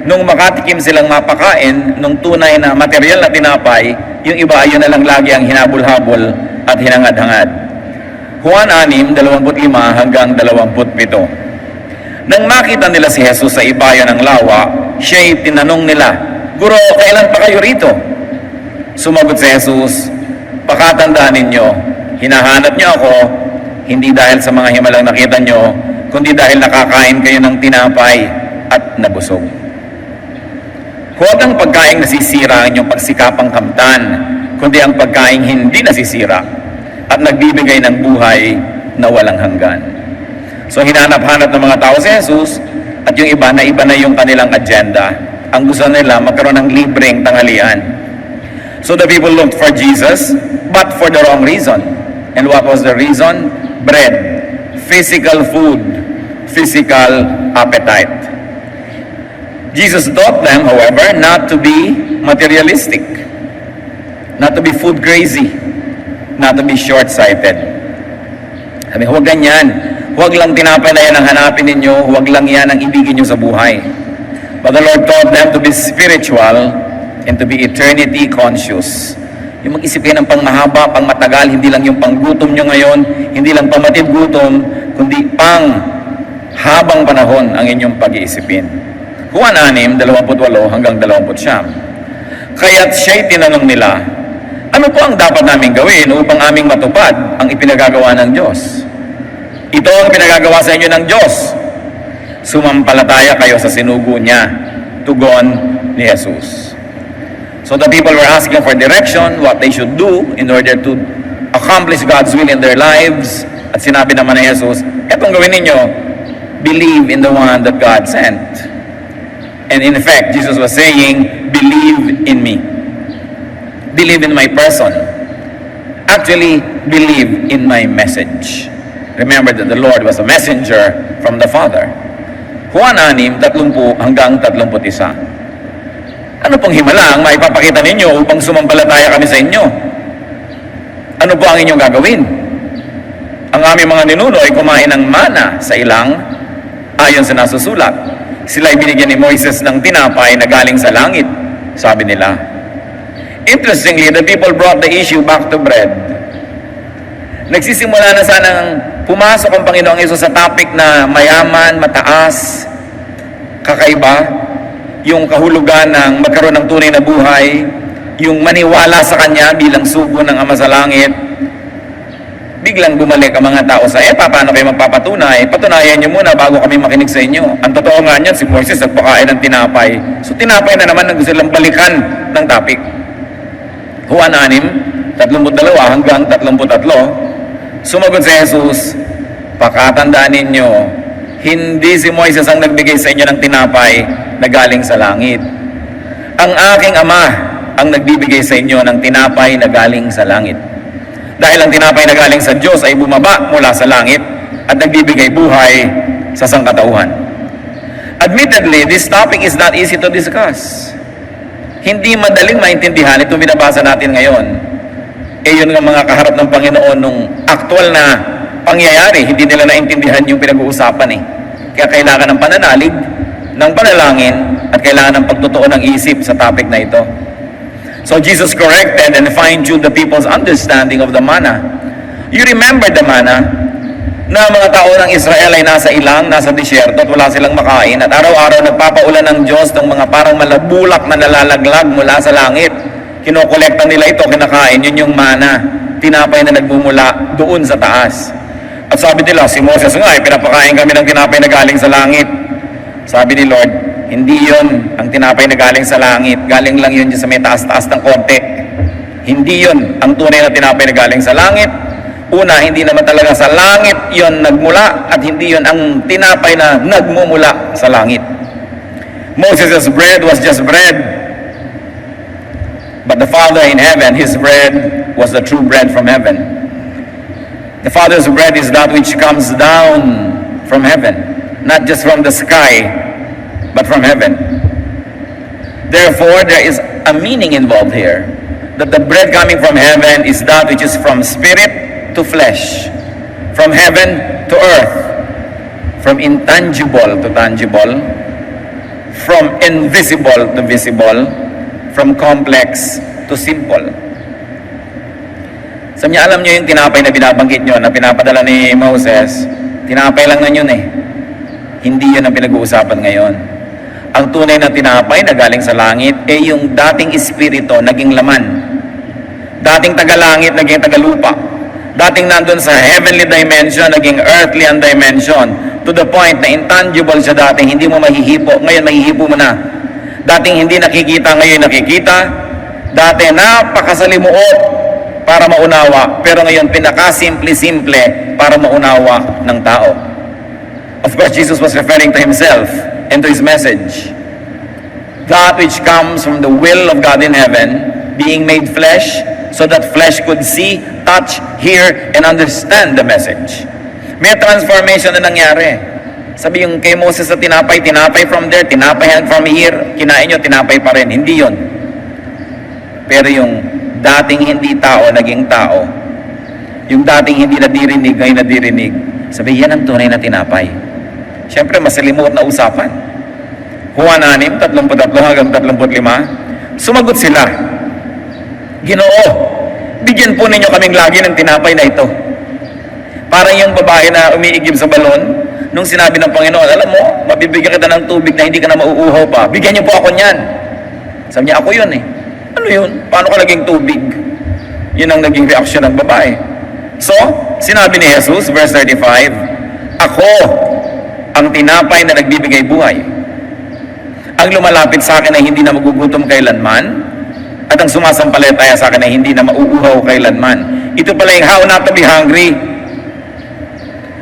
Nung makatikim silang mapakain, nung tunay na material na tinapay, yung iba yun na lang lagi ang hinabol-habol at hinangad-hangad. Juan 6:25 hanggang 27. Nang makita nila si Jesus sa ibayo ng lawa, siya'y tinanong nila, "Guro, kailan pa kayo rito?" Sumagot si Jesus, "Pakatandaan ninyo, hinahanap niyo ako, hindi dahil sa mga himalang nakita niyo, kundi dahil nakakain kayo ng tinapay at nabusog. Huwag ang pagkaing nasisira ang inyong pagsikapang kamtan, kundi ang pagkaing hindi nasisira at nagbibigay ng buhay na walang hanggan." So hinanap-hanap ng mga tao si Jesus at yung iba na yung kanilang agenda. Ang gusto nila magkaroon ng libreng tanghalian. So the people looked for Jesus, but for the wrong reason. And what was the reason? Bread, physical food, physical appetite. Jesus taught them, however, not to be materialistic, not to be food crazy, not to be short-sighted. Sabi, huwag ganyan. Huwag lang tinapay na yan ang hanapin ninyo, huwag lang yan ang ibigin nyo sa buhay. But the Lord taught them to be spiritual and to be eternity conscious. Yung mag-isip kayo ng pangmahaba, pangmatagal, hindi lang yung panggutom nyo ngayon, hindi lang pamatid gutom, kundi pang habang panahon ang inyong pag-iisipin. Juan 6:28 hanggang 29. Kaya't siya'y tinanong nila, "Ano po ang dapat naming gawin upang aming matupad ang ipinagagawa ng Diyos?" "Ito ang pinagagawa sa inyo ng Diyos. Sumampalataya kayo sa sinugo niya," tugon ni Jesus. So the people were asking for direction, what they should do in order to accomplish God's will in their lives. At sinabi naman ni Jesus, etong gawin ninyo, believe in the one that God sent. And in fact, Jesus was saying, believe in me. Believe in my person. Actually, believe in my message. Remember that the Lord was a messenger from the Father. Juan 6:30 hanggang 31. Ano pong himala ang maipapakita ninyo upang sumampalataya kami sa inyo? Ano po ang inyong gagawin? Ang aming mga ninuno ay kumain ng mana sa ilang ayon sa nasusulat. Sila ay binigyan ni Moises ng tinapay na galing sa langit, sabi nila. Interestingly, the people brought the issue back to bread. Nagsisimula na sanang pumasok ang Panginoong Hesus sa topic na mayaman, mataas, kakaiba, yung kahulugan ng magkaroon ng tunay na buhay, yung maniwala sa Kanya bilang sugo ng Ama sa Langit. Biglang bumalik ang mga tao sa, paano kayo magpapatunay? Patunayan nyo muna bago kami makinig sa inyo. Ang totoo nga niyan, si Moises nagpakain ng tinapay. So tinapay na naman ang gusto silang balikan ng topic. Juan 6:32 hanggang 33. Sumagot si Jesus, pakatandaan ninyo, hindi si Moises ang nagbigay sa inyo ng tinapay na galing sa langit. Ang aking Ama ang nagbibigay sa inyo ng tinapay na galing sa langit. Dahil ang tinapay na galing sa Diyos ay bumaba mula sa langit at nagbibigay buhay sa sangkatauhan. Admittedly, this topic is not easy to discuss. Hindi madaling maintindihan itong binabasa natin ngayon. Yun nga mga kaharap ng Panginoon nung aktual na pangyayari, hindi nila naintindihan yung pinag-uusapan Kaya kailangan ng pananalig, ng panalangin, at kailangan ng pagtotoo ng isip sa topic na ito. So Jesus corrected and fine-tuned the people's understanding of the manna. You remember the manna na mga tao ng Israel ay nasa ilang, nasa disyerto at wala silang makain at araw-araw nagpapaulan ng Diyos ng mga parang malabulak na nalalaglag mula sa langit. Kinokolekta nila ito, kinakain. Yun yung manna, tinapay na nagmumula doon sa taas. At sabi nila, si Moses nga, pinapakain kami ng tinapay na galing sa langit. Sabi ni Lord, hindi yun ang tinapay na galing sa langit. Galing lang yun sa may taas-taas ng konti. Hindi yun ang tunay na tinapay na galing sa langit. Una, hindi naman talaga sa langit yun nagmula at hindi yun ang tinapay na nagmumula sa langit. Moses' bread was just bread. But the Father in heaven, His bread was the true bread from heaven. The Father's bread is that which comes down from heaven, not just from the sky, but from heaven. Therefore, there is a meaning involved here, that the bread coming from heaven is that which is from spirit to flesh, from heaven to earth, from intangible to tangible, from invisible to visible, from complex to simple. Sabi niya, alam niyo yung tinapay na binabanggit niyo, na pinapadala ni Moses, tinapay lang na yun eh. Hindi yun ang pinag-uusapan ngayon. Ang tunay na tinapay na galing sa langit, yung dating espiritu naging laman. Dating tagalangit, naging tagalupa. Dating nandun sa heavenly dimension, naging earthly ang dimension. To the point na intangible siya dati, hindi mo mahihipo. Ngayon, mahihipo mo na. Dating hindi nakikita, ngayon nakikita. Dati napakasalimuot para maunawa. Pero ngayon, pinakasimple-simple para maunawa ng tao. Of course, Jesus was referring to himself and to his message. That which comes from the will of God in heaven, being made flesh, so that flesh could see, touch, hear, and understand the message. May transformation na nangyari. Sabi yung kay Moses sa tinapay, tinapay from there, tinapay from here, kinain nyo, tinapay pa rin. Hindi yon. Pero yung dating hindi tao, naging tao. Yung dating hindi nadirinig, ngayon nadirinig. Sabi, yan ang tunay na tinapay. Siyempre, masalimuot na usapan. Juan 6, 33 hanggang 35. Sumagot sila, Ginoo, bigyan po ninyo kaming lagi ng tinapay na ito. Parang yung babae na umiigib sa balon, nung sinabi ng Panginoon, alam mo, mabibigyan kita ng tubig na hindi ka na mauuhaw pa. Bigyan niyo po ako niyan. Sabi niya, ako yun eh. Ano yun? Paano ka naging tubig? Yun ang naging reaksyon ng babae. So, sinabi ni Jesus, verse 35, Ako ang tinapay na nagbibigay buhay. Ang lumalapit sa akin ay hindi na magugutom kailanman, at ang sumasampalataya sa akin ay hindi na mauuhaw kailanman. Ito pala yung how not to be hungry.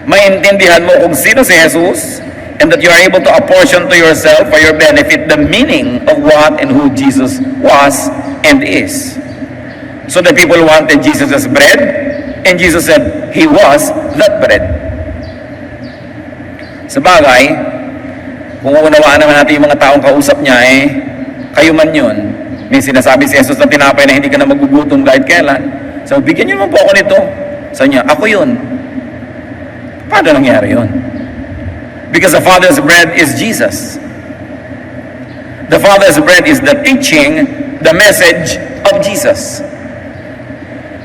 Maintindihan mo kung sino si Jesus, and that you are able to apportion to yourself for your benefit the meaning of what and who Jesus was and is. So the people wanted Jesus as bread, and Jesus said, He was that bread. Sa bagay, kung unawaan naman natin yung mga taong kausap niya, kayo man yun. May sinasabi si Jesus na tinapay na hindi ka na magugutom kahit kailan. So, bigyan niyo naman po ako nito. Sabi niya, ako yun. Paano nangyari yun? Because the Father's bread is Jesus. The Father's bread is the teaching, the message of Jesus.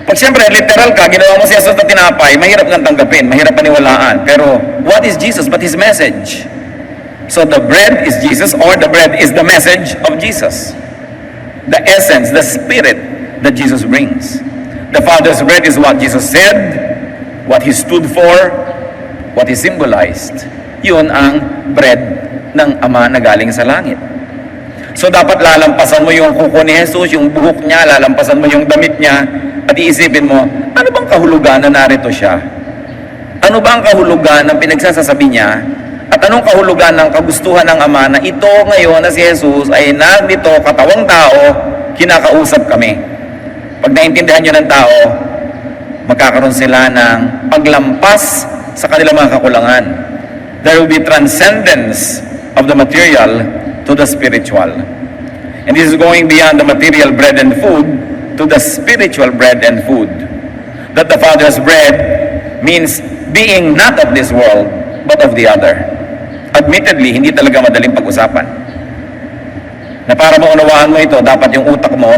Pag siyempre, literal ka, ginawa mo si Jesus na tinapay, mahirap nga tanggapin, mahirap paniwalaan. Pero, what is Jesus but His message? So, the bread is Jesus, or the bread is the message of Jesus. The essence, the spirit that Jesus brings. The Father's bread is what Jesus said, what He stood for, what He symbolized. Yun ang bread ng Ama na galing sa langit. So dapat lalampasan mo yung kuko ni Jesus, yung buhok niya, lalampasan mo yung damit niya, at iisipin mo, ano bang kahulugan na narito siya? Ano ba ang kahulugan ng pinagsasasabi niya? At anong kahulugan ng kagustuhan ng Ama na ito ngayon na si Jesus ay nandito, katawang tao, kinakausap kami. Pag naintindihan nyo ng tao, magkakaroon sila ng paglampas sa kanilang mga kakulangan. There will be transcendence of the material to the spiritual. And this is going beyond the material bread and food to the spiritual bread and food. That the Father's bread means being not of this world, but of the other. Admittedly, hindi talaga madaling pag-usapan. Na para maunawaan mo ito, dapat yung utak mo,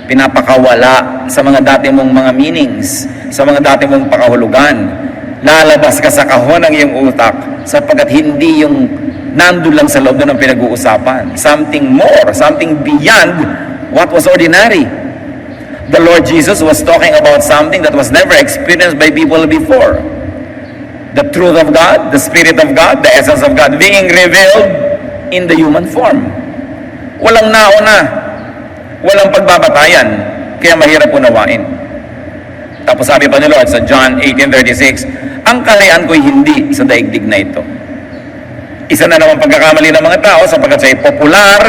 pinapakawala sa mga dati mong mga meanings, sa mga dati mong pakahulugan. Lalabas ka sa kahon ng iyong utak sapagkat hindi yung nandun lang sa loob ng pinag-uusapan. Something more, something beyond what was ordinary. The Lord Jesus was talking about something that was never experienced by people before. The truth of God, the Spirit of God, the essence of God being revealed in the human form. Walang nauna, walang pagbabatayan, kaya mahirap unawain. Tapos sabi pa ni Lord sa John 18:36, ang kaharian ko'y hindi sa daigdig na ito. Isa na naman pagkakamali ng mga tao sapagkat siya'y popular,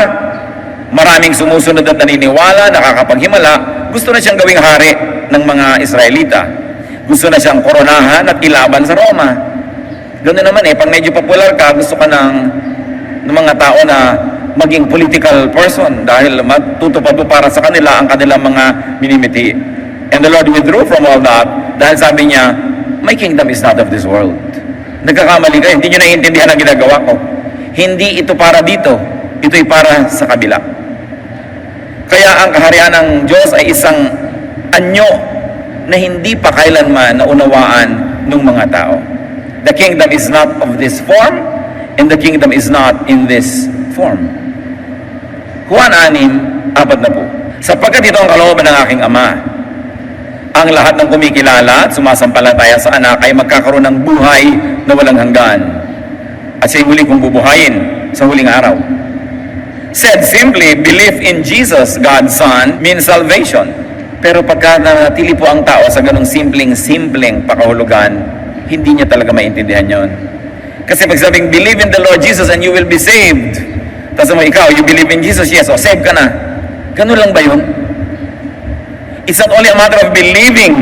maraming sumusunod at naniniwala, nakakapaghimala, gusto na siyang gawing hari ng mga Israelita. Gusto na siyang koronahan at ilaban sa Roma. Ganoon naman pag medyo popular ka, gusto ka ng mga tao na maging political person dahil matutupad mo para sa kanila ang kanilang mga minimiti. And the Lord withdrew from all that dahil sabi niya, my kingdom is not of this world. Nagkakamali ka, hindi nyo naiintindihan ang ginagawa ko. Hindi ito para dito, ito'y para sa kabila. Kaya ang kaharian ng Diyos ay isang anyo na hindi pa kailanman naunawaan ng mga tao. The kingdom is not of this form, and the kingdom is not in this form. Juan 6:4. Sapagkat ito ang kalooban ng aking Ama, ang lahat ng kumikilala at sumasampalataya sa anak ay magkakaroon ng buhay na walang hanggan, at siya'y muli kong bubuhayin sa huling araw. Said simply, belief in Jesus, God's Son, means salvation. Pero pagka nanatili po ang tao sa ganung simpleng pakahulugan, hindi niya talaga maintindihan yon. Kasi pag sabing, believe in the Lord Jesus and you will be saved. Tapos mo ikaw, you believe in Jesus, yes, o save ka na. Ganun lang ba yun? It's not only a matter of believing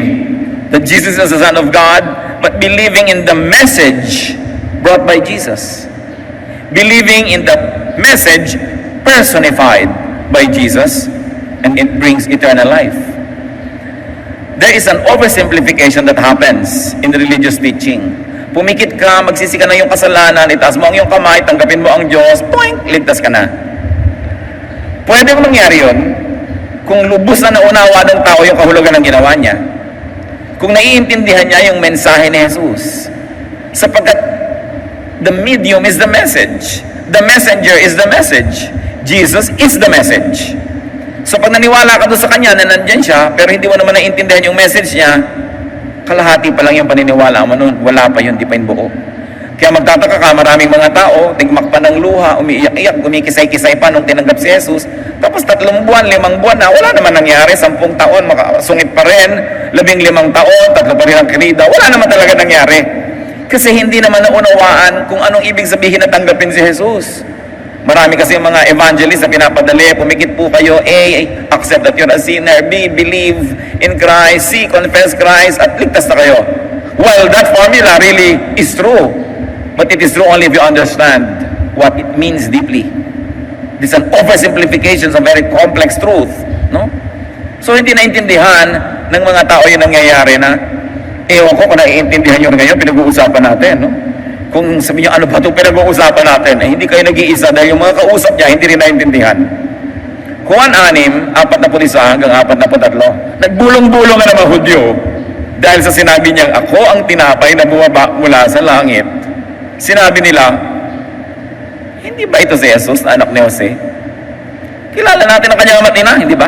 that Jesus is the Son of God, but believing in the message brought by Jesus. Believing in the message personified by Jesus, and it brings eternal life. There is an oversimplification that happens in the religious teaching. Pumikit ka, magsisi ka na yung kasalanan, itaas mo ang iyong kamay, tanggapin mo ang Diyos, poink, ligtas ka na. Pwede mangyari yun kung lubos na naunawa ng tao yung kahulugan ng ginawa niya. Kung naiintindihan niya yung mensahe ni Jesus. Sapagkat the medium is the message. The messenger is the message. Jesus is the message. So pag naniwala ka doon sa kanya na nandyan siya, pero hindi mo naman naiintindihan yung message niya, kalahati pa lang yung paniniwala mo nun. Wala pa yun, di pa yun buo. Kaya magtataka ka, maraming mga tao, tigmak pa ng luha, umiiyak-iyak, gumikisay-kisay pa nung tinanggap si Jesus. Tapos 3 buwan, 5 buwan na, wala naman nangyari, 10 taon, makasungit pa rin, 15 taon, 3 pa rin ang kirida, wala naman talaga nangyari. Kasi hindi naman naunawaan kung anong ibig sabihin na tanggapin si Jesus. Marami kasi mga evangelists na pinapadali, pumikit po kayo, A, accept that you're a sinner, B, believe in Christ, C, confess Christ, at ligtas na kayo. Well, that formula really is true. But it is true only if you understand what it means deeply. This is an oversimplification of a very complex truth. No? So hindi naintindihan ng mga tao yung nangyayari na, ewan ko kung naiintindihan nyo ngayon, pinag-uusapan natin. No? Kung sabi nyo, ano ba itong pinag-uusapan natin? Hindi kayo nag-iisa dahil yung mga kausap niya, hindi rin naintindihan. Juan 6:41 hanggang 43. Nagbulong-bulong na mga Hudyo dahil sa sinabi niyang, ako ang tinapay na bumaba mula sa langit. Sinabi nila, hindi ba ito si Jesus na anak ni Jose? Kilala natin ang kanyang ama't ina, hindi ba?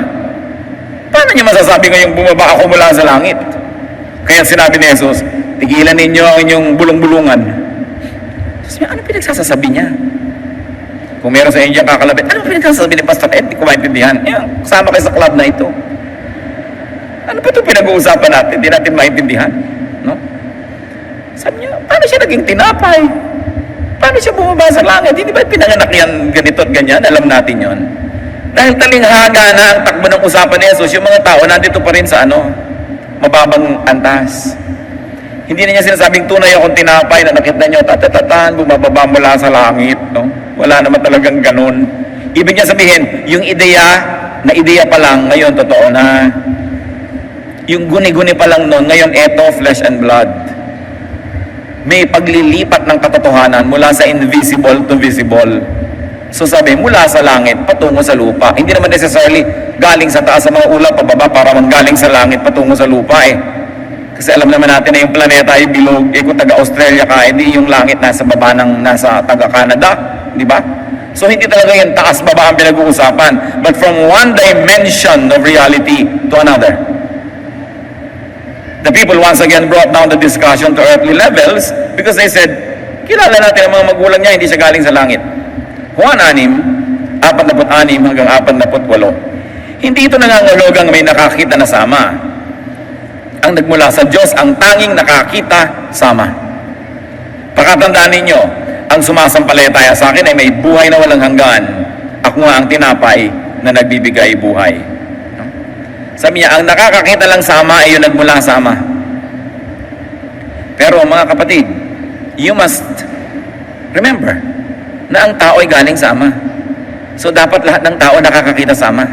Paano niya masasabi ngayong bumaba ako mula sa langit? Kaya sinabi ni Jesus, tigilan ninyo ang inyong bulong-bulungan. Sabi, ano pinagsasasabi niya? Kung meron sa inyo kakalabit, ano pinagsasabi ni Pastor Ed? Hindi ko maintindihan. Kasama kayo sa club na ito. Ano ba itong pinag-uusapan natin? Hindi natin maintindihan. No? Sabi niya, paano siya naging tinapay? Paano siya bumaba sa langit? Hindi ba pinanganak yan ganito at ganyan? Alam natin yon. Dahil talinghaga na ang takbo ng usapan ni Jesus, yung mga tao nandito pa rin sa mababang antas. Hindi na niya sinasabing tunay akong tinapay na nakita niyo, tatatatan, bumababa mula sa langit. No? Wala naman talagang ganun. Ibig niya sabihin, yung ideya pa lang, ngayon totoo na. Yung guni-guni pa lang noon, ngayon eto, flesh and blood. May paglilipat ng katotohanan mula sa invisible to visible. So sabi, mula sa langit, patungo sa lupa. Hindi naman necessarily galing sa taas sa mga ulap, pababa para manggaling sa langit, patungo sa lupa Kasi alam naman natin na yung planeta ay bilog. Kung taga-Australia ka, hindi yung langit nasa baba ng nasa taga-Canada. Di ba? So hindi talaga yung taas-baba ang pinag-uusapan. But from one dimension of reality to another. The people once again brought down the discussion to earthly levels because they said, kilala natin ang mga magulang niya, hindi siya galing sa langit. Juan 6:46 hanggang 48. Hindi ito nangangahulugang may nakakita na sama. Ang nagmula sa Diyos, ang tanging nakakita sama. Pakatandaan ninyo, ang sumasampalataya sa akin ay may buhay na walang hanggan. Ako nga ang tinapay na nagbibigay buhay. Sabi niya, ang nakakakita lang sama ay yung nagmula sa Ama. Pero mga kapatid, you must remember na ang tao ay galing sa Ama. So dapat lahat ng tao nakakakita sa Ama.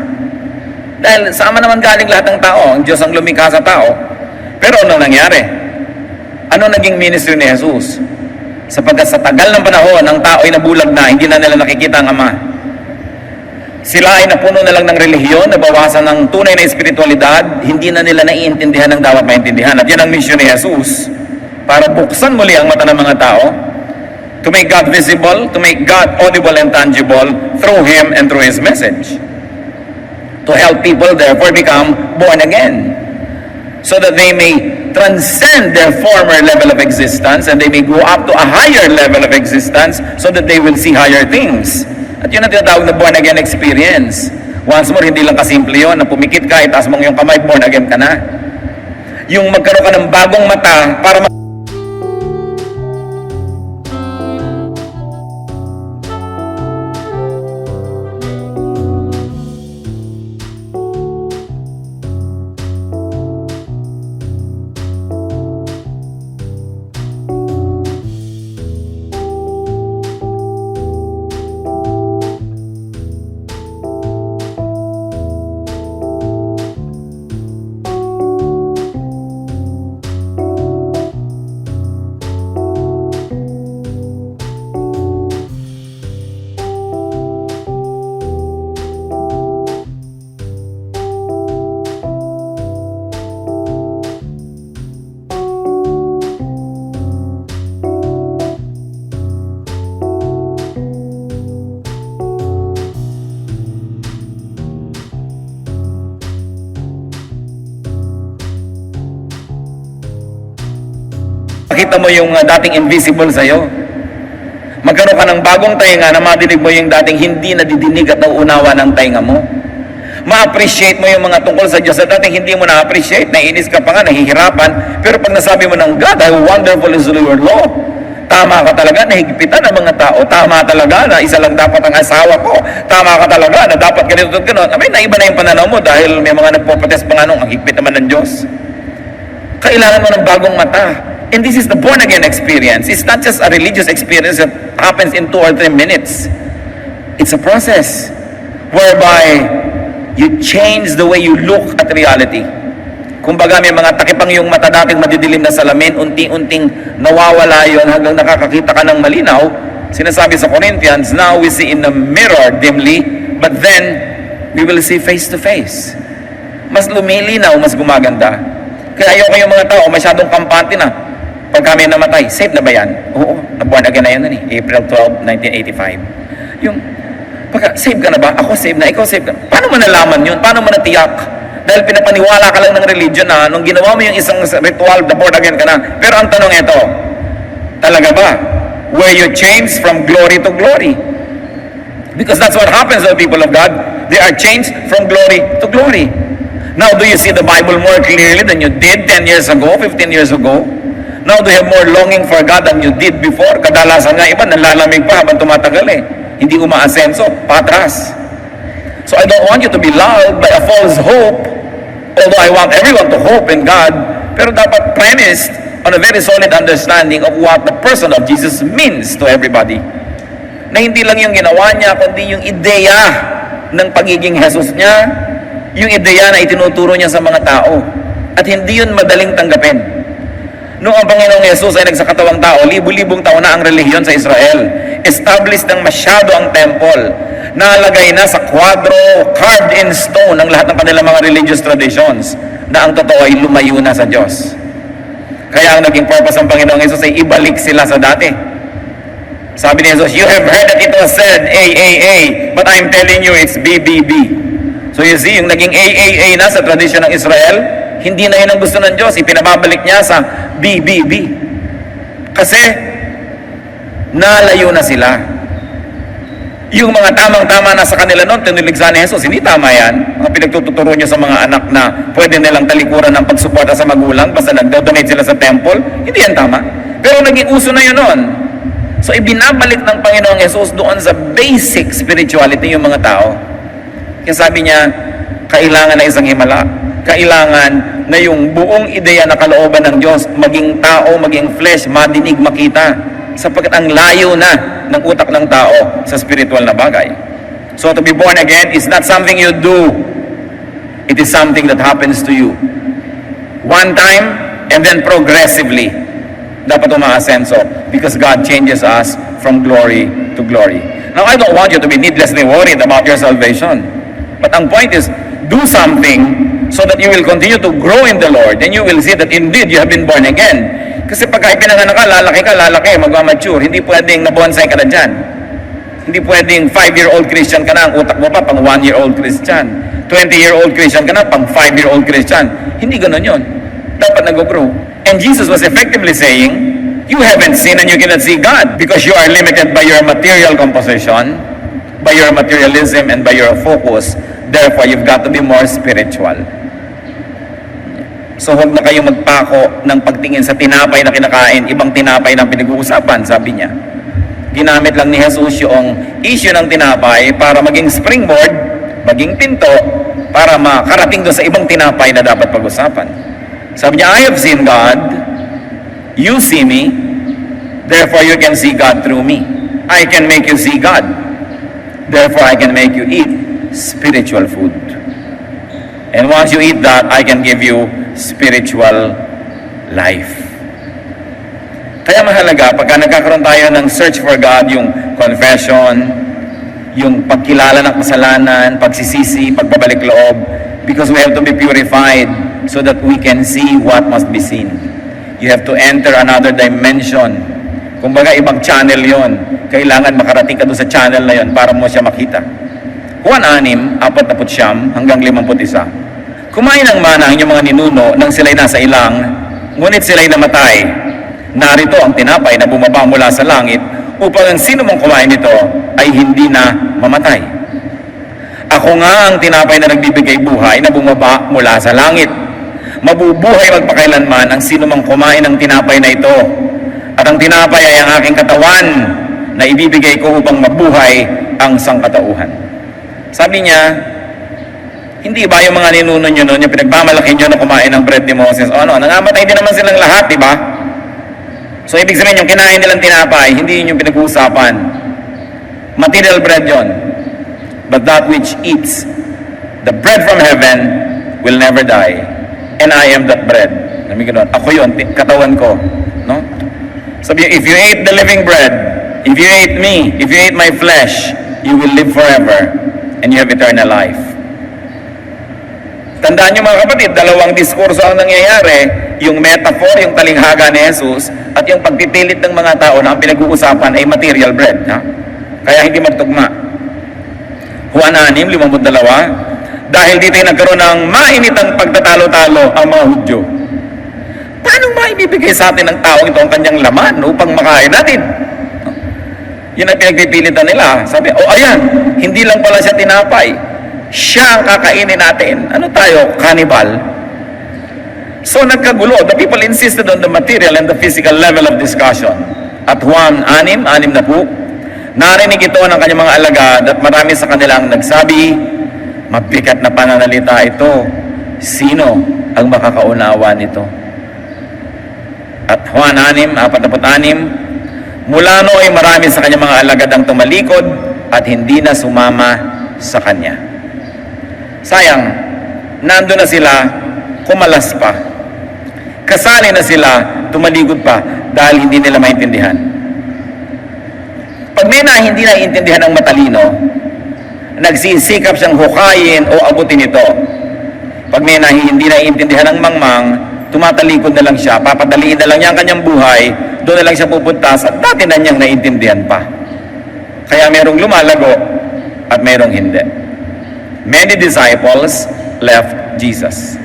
Dahil sa Ama naman galing lahat ng tao. Ang Diyos ang lumikha sa tao. Pero anong nangyari? Ano naging ministry ni Jesus? Sapagkat sa tagal ng panahon, ang tao ay nabulag na, hindi na nila nakikita ang Ama. Sila ay napuno na lang ng relihiyon, nabawasan ng tunay na espiritualidad, hindi na nila naiintindihan ang dapat maintindihan. At yan ang mission ni Jesus, para buksan muli ang mata ng mga tao, to make God visible, to make God audible and tangible through Him and through His message. To help people therefore become born again, so that they may transcend their former level of existence and they may go up to a higher level of existence so that they will see higher things. At yun ang tinatawag na born again experience. Once more, hindi lang kasimple yun na pumikit ka, itaas mong yung kamay, born again ka na. Yung magkaroon ka ng bagong mata para makita mo yung dating invisible sa'yo. Magkaroon ka ng bagong tainga na madinig mo yung dating hindi nadidinig at nauunawa ng tainga mo. Ma-appreciate mo yung mga tungkol sa Diyos na dating hindi mo na-appreciate, naiinis ka pa nga, nahihirapan, pero pag nasabi mo ng God, how wonderful is your law. Tama ka talaga, nahigpitan ng mga tao. Tama talaga na isa lang dapat ang asawa ko. Tama ka talaga na dapat ganito at gano'n. Naiba na yung pananaw mo dahil may mga nagpo-protest pa nga nung ang higpit naman ng Diyos. Kailangan mo ng bagong mata. And this is the born-again experience. It's not just a religious experience that happens in 2 or 3 minutes. It's a process whereby you change the way you look at reality. Kumbaga may mga takipang yung mata dating madidilim na salamin, unting-unting nawawala yon hanggang nakakakita ka ng malinaw. Sinasabi sa Corinthians, now we see in the mirror dimly, but then we will see face to face. Mas lumilinaw, mas gumaganda. Kaya ayoko yung mga tao masyadong kampante na. Pag kami namatay, safe na ba yan? Oo, nabuwan again na yan April 12, 1985. Yung, save ka na ba? Ako save na, ikaw save ka. Paano mo nalaman yun? Paano mo natiyak? Dahil pinapaniwala ka lang ng religion na nung ginawa mo yung isang ritual, the born again ka na. Pero ang tanong ito, talaga ba? Were you changed from glory to glory? Because that's what happens to the people of God. They are changed from glory to glory. Now, do you see the Bible more clearly than you did 10 years ago, 15 years ago? Now, do you have more longing for God than you did before? Kadalasan nga iba, nalalamig pa habang tumatagal Hindi umaasenso, patras. So I don't want you to be lulled by a false hope, although I want everyone to hope in God, pero dapat premised on a very solid understanding of what the person of Jesus means to everybody. Na hindi lang yung ginawa niya, kundi yung ideya ng pagiging Jesus niya, yung ideya na itinuturo niya sa mga tao. At hindi yun madaling tanggapin. Noong ang Panginoong Jesus ay nagsakatawang tao, libu-libong taon na ang relihiyon sa Israel. Established ng masyado ang temple. Nalagay na sa kwadro, carved in stone ang lahat ng kanilang mga religious traditions na ang totoo ay lumayo na sa Diyos. Kaya ang naging purpose ng Panginoong Jesus ay ibalik sila sa dati. Sabi ni Jesus, you have heard that it was said A, but I'm telling you it's B. So you see, yung naging A na sa tradisyon ng Israel, hindi na yun ang gusto ng Diyos. Ipinababalik niya sa B. Kasi, nalayo na sila. Yung mga tamang-tama na sa kanila noon, tiniligsa ni Jesus, hindi tama yan. Mga pinagtuturo niyo sa mga anak na pwede nilang talikuran ng pagsuporta sa magulang basta nagdodonate sila sa temple, hindi yan tama. Pero naging uso na yun noon. So, ibinabalik ng Panginoong Jesus doon sa basic spirituality yung mga tao. Kaya sabi niya, kailangan na isang himala. Kailangan na yung buong ideya na kalooban ng Diyos, maging tao, maging flesh, madinig, makita. Sapagkat ang layo na ng utak ng tao sa spiritual na bagay. So to be born again is not something you do. It is something that happens to you. One time and then progressively. dapat umaasenso because God changes us from glory to glory. Now, I don't want you to be needlessly worried about your salvation. But ang point is, do something so that you will continue to grow in the Lord and you will see that indeed you have been born again. Kasi pagka ipinanganak ka, lalaki, magmamature. Hindi pwedeng nabonsay ka na dyan. Hindi pwedeng 5-year-old Christian ka na, ang utak mo pa pang 1-year-old Christian. 20-year-old Christian ka na, pang 5-year-old Christian. Hindi ganun yun. Dapat nag-grow. And Jesus was effectively saying, you haven't seen and you cannot see God because you are limited by your material composition, by your materialism, and by your focus. Therefore, you've got to be more spiritual. So, huwag na kayong magpako ng pagtingin sa tinapay na kinakain, ibang tinapay na pinag-uusapan, sabi niya. Ginamit lang ni Jesus yung issue ng tinapay para maging springboard, maging pinto, para makarating doon sa ibang tinapay na dapat pag-usapan. Sabi niya, I have seen God, you see me, therefore you can see God through me. I can make you see God, therefore I can make you eat spiritual food. And once you eat that, I can give you spiritual life. Kaya mahalaga, pagka nagkakaroon tayo ng search for God, yung confession, yung pagkilala ng kasalanan, pagsisisi, pagbabalik loob, because we have to be purified so that we can see what must be seen. You have to enter another dimension. Kumbaga, ibang channel yon. Kailangan makarating ka doon sa channel na yon para mo siya makita. Juan 6, 49 hanggang 51. Kumain ng mana ang inyong mga ninuno nang sila'y nasa ilang, ngunit sila'y namatay. Narito ang tinapay na bumaba mula sa langit upang ang sino mong kumain nito ay hindi na mamatay. Ako nga ang tinapay na nagbibigay buhay na bumaba mula sa langit. Mabubuhay magpakailanman ang sino mang kumain ng tinapay na ito. At ang tinapay ay ang aking katawan na ibibigay ko upang mabuhay ang sangkatauhan. Sabi niya, hindi ba yung mga ninuno nyo noon, yung pinagmamalaki nyo na kumain ng bread ni Moses, o ano, nangamatay din naman silang lahat, di ba? So, ibig sabihin yung kinain nilang tinapay, hindi yun yung pinag-uusapan. Material bread yon. But that which eats the bread from heaven will never die. And I am that bread. Sabi ko, ako yun, katawan ko. No? Sabi, if you ate the living bread, if you ate me, if you ate my flesh, you will live forever and you have eternal life. Tandaan niyo mga kapatid, dalawang diskurso ang nangyayari, yung metaphor, yung talinghaga ni Jesus, at yung pagpipilit ng mga tao na ang pinag-uusapan ay material bread. Ha? Kaya hindi magtugma. Juan 6, 52, dahil dito ay nagkaroon ng mainitang pagtatalo-talo ang mga Hudyo. Paano maibibigay sa atin ng taong ito ang kanyang laman upang makain natin? Yun ang pinagpipilitan nila. Sabi, ayan, hindi lang pala siya tinapay. Siya ang kakainin natin. Ano tayo? Cannibal. So nagkagulo. The people insisted on the material and the physical level of discussion. At Juan 6, 60, narinig ito ng kanyang mga alagad at marami sa kanilang nagsabi, mabigat na pananalita ito. Sino ang makakaunawa nito? At Juan 6, 46, mula nooy marami sa kanyang mga alagad ang tumalikod at hindi na sumama sa kanya. Sayang, nando na sila, kumalas pa. Kasali na sila, tumalikod pa dahil hindi nila maintindihan. Pag may hindi naiintindihan ng matalino, nagsisikap siyang hukayin o abutin ito. Pag may hindi naiintindihan ng mangmang, tumatalikod na lang siya, papadaliin na lang niya ang kanyang buhay, doon na lang siya pupuntas at dati na niyang naiintindihan pa. Kaya merong lumalago at merong hindi. Many disciples left Jesus.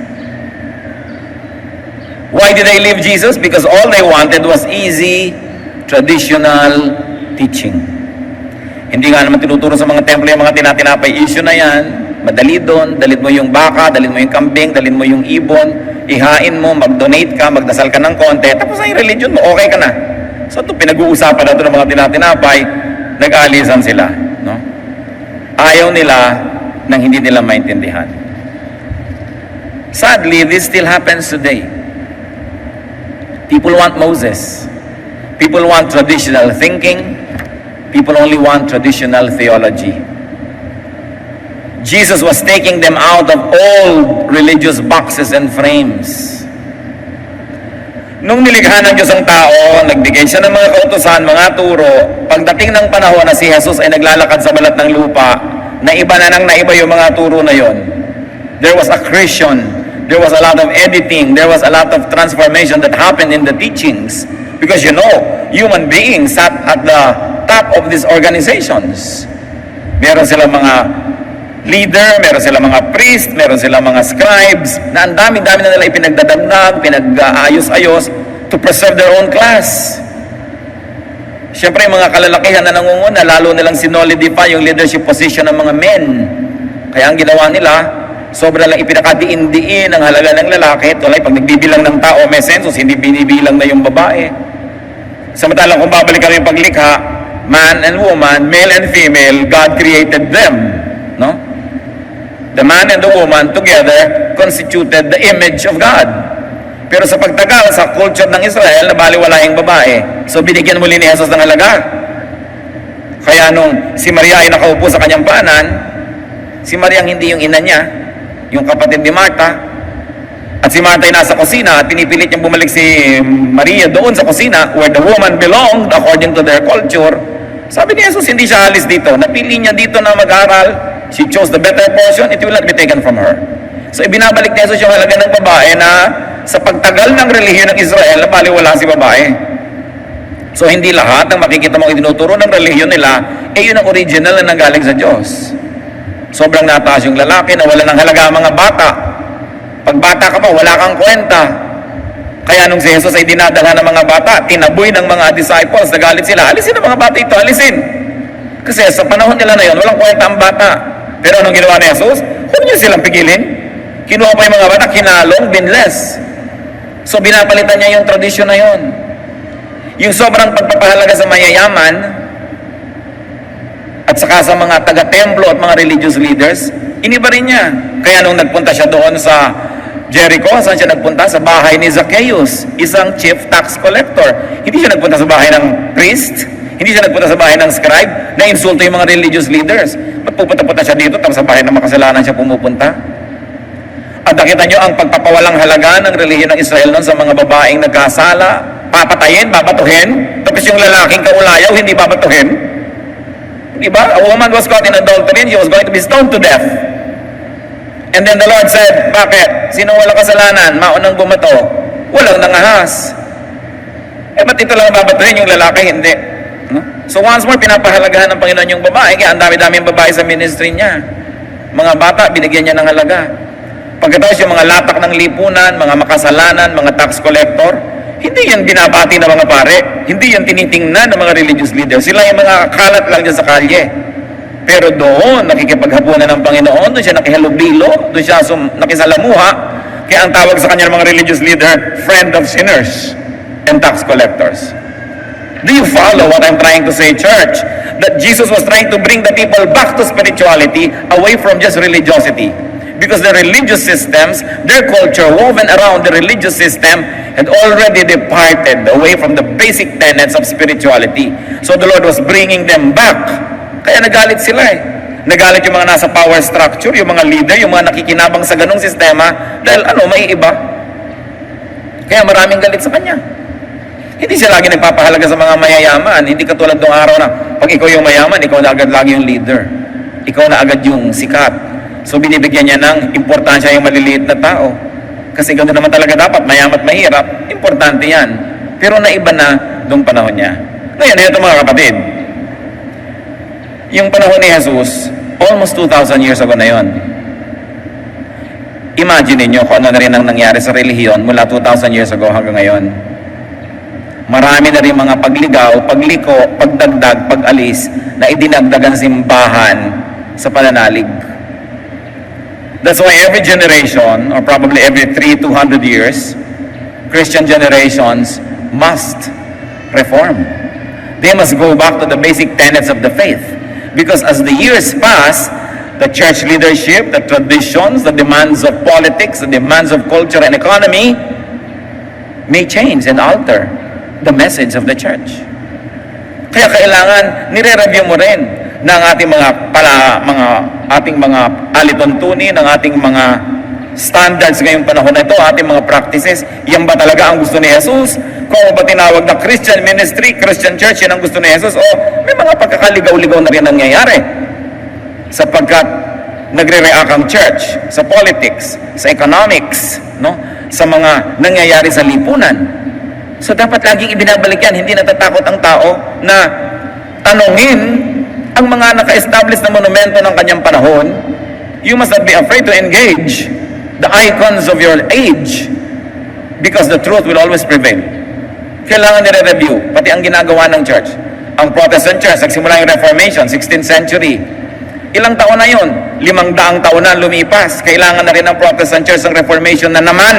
Why did they leave Jesus? Because all they wanted was easy, traditional teaching. Hindi nga naman tinuturo sa mga templo yung mga tinatinapay issue na yan. Madali doon, dalhin mo yung baka, dalhin mo yung kambing, dalhin mo yung ibon, ihain mo, mag-donate ka, magdasal ka ng konti, tapos ang religion mo, okay ka na. So ito pinag-uusapan na ito ng mga tinatinapay, nag-aalisan sila. No? Ayaw nila nang hindi nila maintindihan. Sadly, this still happens today. People want Moses. People want traditional thinking. People only want traditional theology. Jesus was taking them out of old religious boxes and frames. Nung nilikha ng Diyos ang tao, nagbigay siya ng mga kautusan, mga turo, pagdating ng panahon na si Jesus ay naglalakad sa balat ng lupa, naiba na naiba yung mga turo na yon. There was accretion, there was a lot of editing, there was a lot of transformation that happened in the teachings. Because human beings sat at the top of these organizations. Meron silang mga leader, meron silang mga priest, meron silang mga scribes, na ang dami-dami na nila ipinagdadagdag, pinag-ayos-ayos to preserve their own class. Siyempre, yung mga kalalakihan na nangunguna, lalo nilang sinolidify yung leadership position ng mga men. Kaya ang ginawa nila, sobra lang ipinakadiin-diin ang halaga ng lalaki. Tulad, pag nagbibilang ng tao may census, hindi binibilang na yung babae. Samantalang kung babalik kami yung paglikha, man and woman, male and female, God created them. No? The man and the woman together constituted the image of God. Pero sa pagtagal, sa culture ng Israel, nabaliwala yung babae. So binigyan muli ni Jesus ng halaga. Kaya nung si Maria ay nakaupo sa kanyang paanan, si Maria hindi yung ina niya, yung kapatid ni Martha, at si Martha ay nasa kusina at pinipilit niyang bumalik si Maria doon sa kusina where the woman belonged according to their culture. Sabi ni Jesus, hindi siya alis dito. Napili niya dito na mag-aral. She chose the better portion, it will not be taken from her. So ibinabalik ni Jesus yung halaga ng babae na sa pagtagal ng relihiyon ng Israel, nabaliwala si babae. So hindi lahat ng makikita mong itinuturo ng relihiyon nila, yun ang original na nanggaling sa Diyos. Sobrang nataas yung lalaki na wala ng halaga ang mga bata. Pag bata ka pa, wala kang kwenta. Kaya nung si Jesus ay dinadala ng mga bata, tinaboy ng mga disciples, nagalit sila, alisin ang mga bata ito, alisin. Kasi sa panahon nila na yun, walang kwenta ang bata. Pero anong ginawa ni Jesus? Huwag niyo silang pigilin. Kinuha pa yung mga bata, kinalong, binless. So binapalitan niya yung tradisyon na yun. Yung sobrang pagpapahalaga sa mayayaman, at saka sa mga taga-templo at mga religious leaders, iniba rin niya. Kaya nung nagpunta siya doon sa Jericho, saan siya nagpunta? Sa bahay ni Zacchaeus, isang chief tax collector. Hindi siya nagpunta sa bahay ng priest, hindi siya nagpunta sa bahay ng scribe, na insulto yung mga religious leaders. Ba't pupunta siya dito, tapos sa bahay ng makasalanan siya pumupunta? At nakita nyo ang pagpapawalang halaga ng relihiyon ng Israel noon sa mga babaeng nagkasala, papatayin, babatuhin, tapos yung lalaking kaulayaw, hindi babatuhin. Diba? A woman was caught in adultery and she was going to be stoned to death. And then the Lord said, bakit? Sino walang kasalanan? Maunang bumato. Walang nangahas. Ba't ito lang babatuhin yung lalaki? Hindi. No? So once more, pinapahalagahan ng Panginoon yung babae. Kaya ang dami-daming babae sa ministry niya. Mga bata, binigyan niya ng halaga. Pagkatapos yung mga latak ng lipunan, mga makasalanan, mga tax collector, hindi yan binabati ng mga pare. Hindi yan tinitingnan ng mga religious leaders. Sila yung mga kalat lang dyan sa kalye. Pero doon, nakikipaghapunan ng Panginoon, doon siya nakihalubilo, doon siya nakisalamuha. Kaya ang tawag sa kanya ng mga religious leader, friend of sinners and tax collectors. Do you follow what I'm trying to say, church? That Jesus was trying to bring the people back to spirituality, away from just religiosity. Because the religious systems, their culture woven around the religious system had already departed away from the basic tenets of spirituality. So the Lord was bringing them back. Kaya nagalit sila eh. Nagalit yung mga nasa power structure, yung mga leader, yung mga nakikinabang sa ganong sistema, dahil may iba. Kaya maraming galit sa kanya. Hindi siya lagi nagpapahalaga sa mga mayayaman. Hindi katulad ng araw na, pag ikaw yung mayaman, ikaw na agad lagi yung leader. Ikaw na agad yung sikat. So binibigyan niya ng importansya yung maliliit na tao. Kasi ganoon naman talaga dapat, mayaman at mahirap, importante yan. Pero naiba na nung panahon niya. Ngayon, ito mga kapatid. Yung panahon ni Jesus, almost 2,000 years ago na yon. Imagine niyo kung ano na rin ang nangyari sa relihiyon mula 2,000 years ago hanggang ngayon. Marami na rin mga pagligaw, pagliko, pagdagdag, pag-alis na idinagdagan simbahan sa pananalig. That's why every generation, or probably every 200 years, Christian generations must reform. They must go back to the basic tenets of the faith. Because as the years pass, the church leadership, the traditions, the demands of politics, the demands of culture and economy may change and alter the message of the church. Kaya kailangan nire-review mo rin ng ating mga alituntunin, ng ating mga standards ngayong panahon na ito, ating mga practices, yan ba talaga ang gusto ni Jesus? Kung ba tinawag na Christian ministry, Christian church, yan ang gusto ni Jesus? O may mga pagkakaligaw-ligaw na rin nangyayari sapagkat nagre-react ang church sa politics, sa economics, no? Sa mga nangyayari sa lipunan. So dapat laging ibinabalik yan. Hindi natatakot ang tao na tanungin ang mga naka-establish na monumento ng kanyang panahon. You must not be afraid to engage the icons of your age because the truth will always prevail. Kailangan nire-review, pati ang ginagawa ng church. Ang Protestant Church, nagsimula yung Reformation, 16th century. Ilang taon na yun? 500 taon na lumipas. Kailangan na rin ng Protestant Church ng Reformation na naman.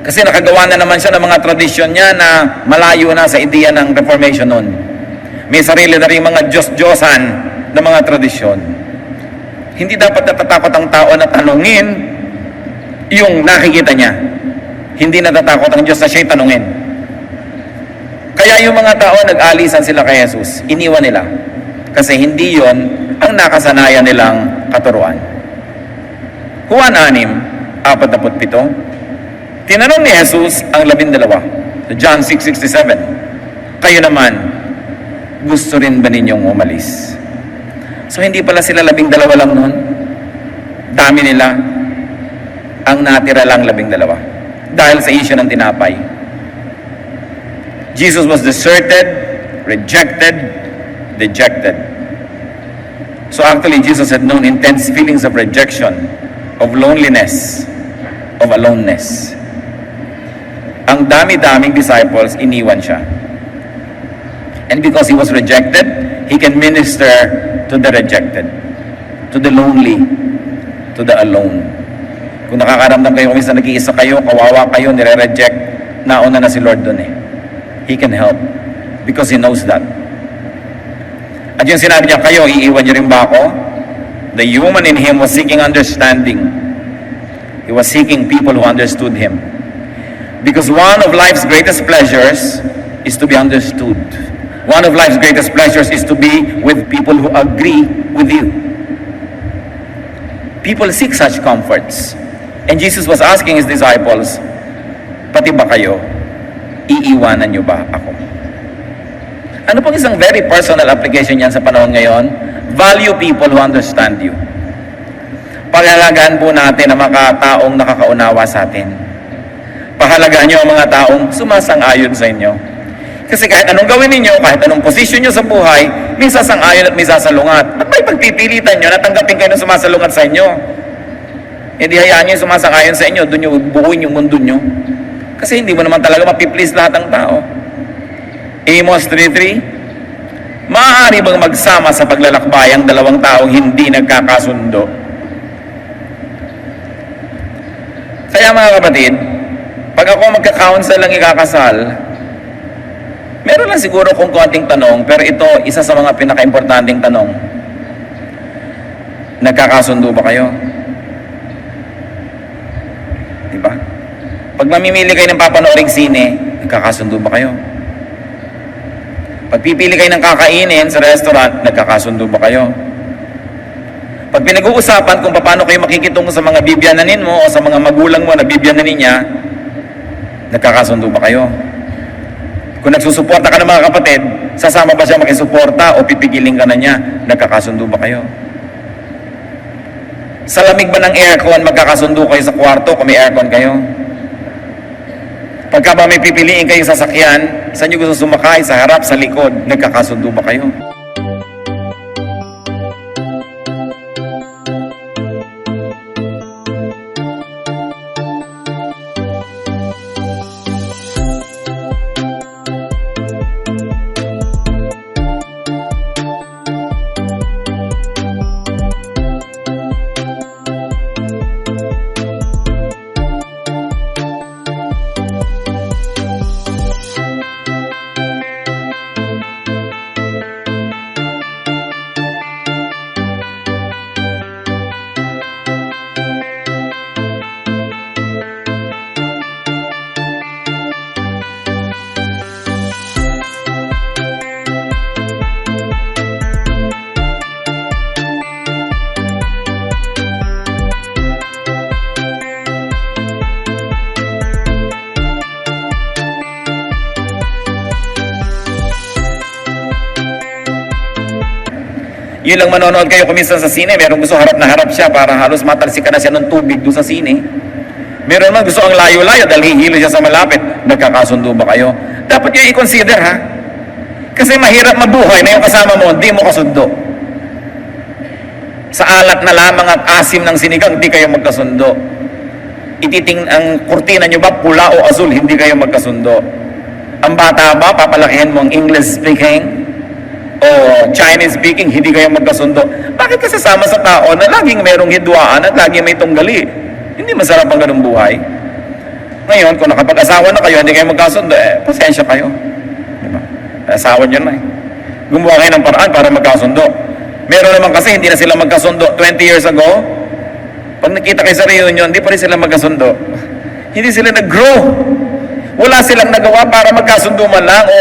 Kasi nakagawa na naman siya ng mga tradisyon niya na malayo na sa ideya ng Reformation noon. May sarili na rin mga Diyos-Diyosan na mga tradisyon. Hindi dapat natatakot ang tao na tanungin yung nakikita niya. Hindi natatakot ang Diyos na siya'y tanungin. Kaya yung mga tao nag-alisan sila kay Jesus, iniwan nila. Kasi hindi yon ang nakasanayan nilang katuruan. Juan 6:47. Tinanong ni Jesus ang 12. John 6:67. Kayo naman, gusto rin ba ninyong umalis? So hindi pala sila 12 lang noon. Dami nila. Ang natira lang 12. Dahil sa issue ng tinapay. Jesus was deserted, rejected, dejected. So actually, Jesus had known intense feelings of rejection, of loneliness, of aloneness. Ang dami-daming disciples, iniwan siya. And because he was rejected, he can minister to the rejected, to the lonely, to the alone. Kung nakakaramdam kayo, kung minsan nag-iisa kayo, kawawa kayo, nire-reject, nauna na si Lord dun eh. He can help because He knows that. At yung sinabi niya, kayo, iiwan niyo rin ba ako? The human in him was seeking understanding. He was seeking people who understood him. Because one of life's greatest pleasures is to be understood. One of life's greatest pleasures is to be with people who agree with you. People seek such comforts. And Jesus was asking His disciples, pati ba kayo, iiwanan niyo ba ako? Ano pong isang very personal application yan sa panahon ngayon? Value people who understand you. Pagalagaan po natin ang mga taong nakakaunawa sa atin. Pahalagaan niyo ang mga taong sumasang-ayon sa inyo. Kasi kahit anong gawin ninyo, kahit anong posisyon nyo sa buhay, may sasang-ayon at may sasalungat. Ba't may pagpipilitan nyo na tanggapin kayo ng sumasalungat sa inyo? Hindi hayaan nyo yung sumasang-ayon sa inyo, doon nyo buuin yung mundo nyo. Kasi hindi mo naman talaga mapiplease lahat ng tao. Amos 3:3, maaari bang magsama sa paglalakbay ang dalawang taong hindi nagkakasundo? Kaya mga kapatid, pag ako magka-counsel lang ikakasal, meron lang siguro kung konting tanong, pero ito, isa sa mga pinaka-importanting tanong. Nagkakasundo ba kayo? Diba? Pag mamimili kayo ng papanooring sine, nagkakasundo ba kayo? Pag pipili kayo ng kakainin sa restaurant, nagkakasundo ba kayo? Pag pinag-uusapan kung paano kayo makikitungo sa mga bibiyananin mo o sa mga magulang mo na bibiyananin niya, nagkakasundo ba kayo? Kung nagsusuporta ka ng mga kapatid, sasama ba siya makisuporta o pipigilin ka na niya? Nagkakasundo ba kayo? Sa lamig ba ng aircon, magkakasundo kayo sa kwarto kung may aircon kayo? Pagka ba may pipiliin kayong sasakyan, saan nyo gusto sumakay? Sa harap, sa likod, nagkakasundo ba kayo? Yun lang manonood kayo kuminsan sa sine, meron gusto harap na harap siya para halos matalsikan na siya ng tubig doon sa sine. Meron man gusto ang layo-layo dahil hihilo siya sa malapit. Nagkakasundo ba kayo? Dapat yung i-consider, ha? Kasi mahirap mabuhay na yung kasama mo, hindi mo kasundo. Sa alat na lamang at asim ng sinigang, hindi kayo magkasundo. Ang kurtina nyo ba, pula o azul, hindi kayo magkasundo. Ang bata ba, papalakihin mo ang English speaking o Chinese speaking, hindi kayo magkasundo. Bakit ka sasama sa tao na laging merong hidwaan at laging may tunggali? Hindi masarap ang ganung buhay. Ngayon, kung nakapag-asawa na kayo, hindi kayo magkasundo, pasensya kayo. Diba? Asawa nyo na eh. Gumawa kayo ng paraan para magkasundo. Meron naman kasi hindi na sila magkasundo 20 years ago. Pag nakita kayo sa reunion, hindi pa rin sila magkasundo. Hindi sila nag-grow. Wala silang nagawa para magkasundo man lang o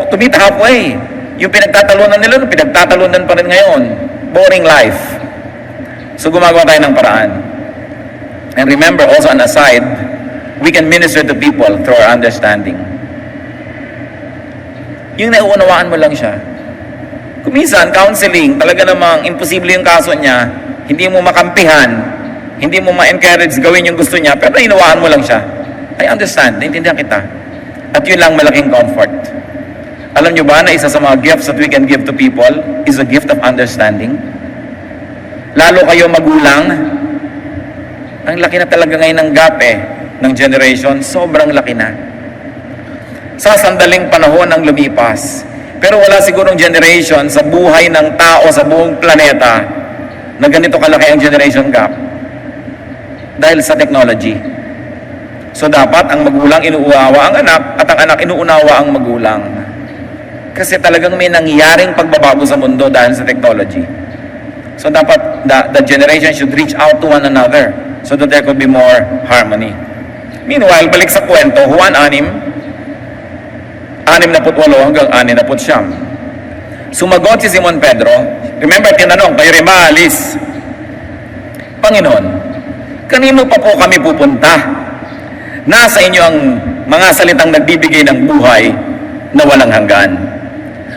to meet halfway. Yung pinagtatalunan nila, pinagtatalunan pa rin ngayon. Boring life. So gumagawa tayo ng paraan. And remember, also an aside, we can minister to people through our understanding. Yung nauunawaan mo lang siya. Kuminsan, counseling, talaga namang imposible yung kaso niya, hindi mo makampihan, hindi mo ma-encourage gawin yung gusto niya, pero inawaan mo lang siya. I understand, naintindihan kita. At yun lang malaking comfort. Alam nyo ba na isa sa mga gifts that we can give to people is a gift of understanding? Lalo kayo magulang, ang laki na talaga ngayon ng gap ng generation, sobrang laki na. Sa sandaling panahon ang lumipas. Pero wala sigurong generation sa buhay ng tao sa buong planeta na ganito kalaki ang generation gap. Dahil sa technology. So dapat ang magulang inuunawa ang anak at ang anak inuunawa ang magulang. Kasi talagang may nangyaring pagbabago sa mundo dahil sa technology. So dapat the generation should reach out to one another so that there could be more harmony. Meanwhile, balik sa kwento, Juan 6:68 hanggang 69. Sumagot si Simon Pedro, remember, tinanong, kayo rin maalis? Panginoon, kanino pa po kami pupunta? Nasa inyo ang mga salitang nagbibigay ng buhay na walang hanggan.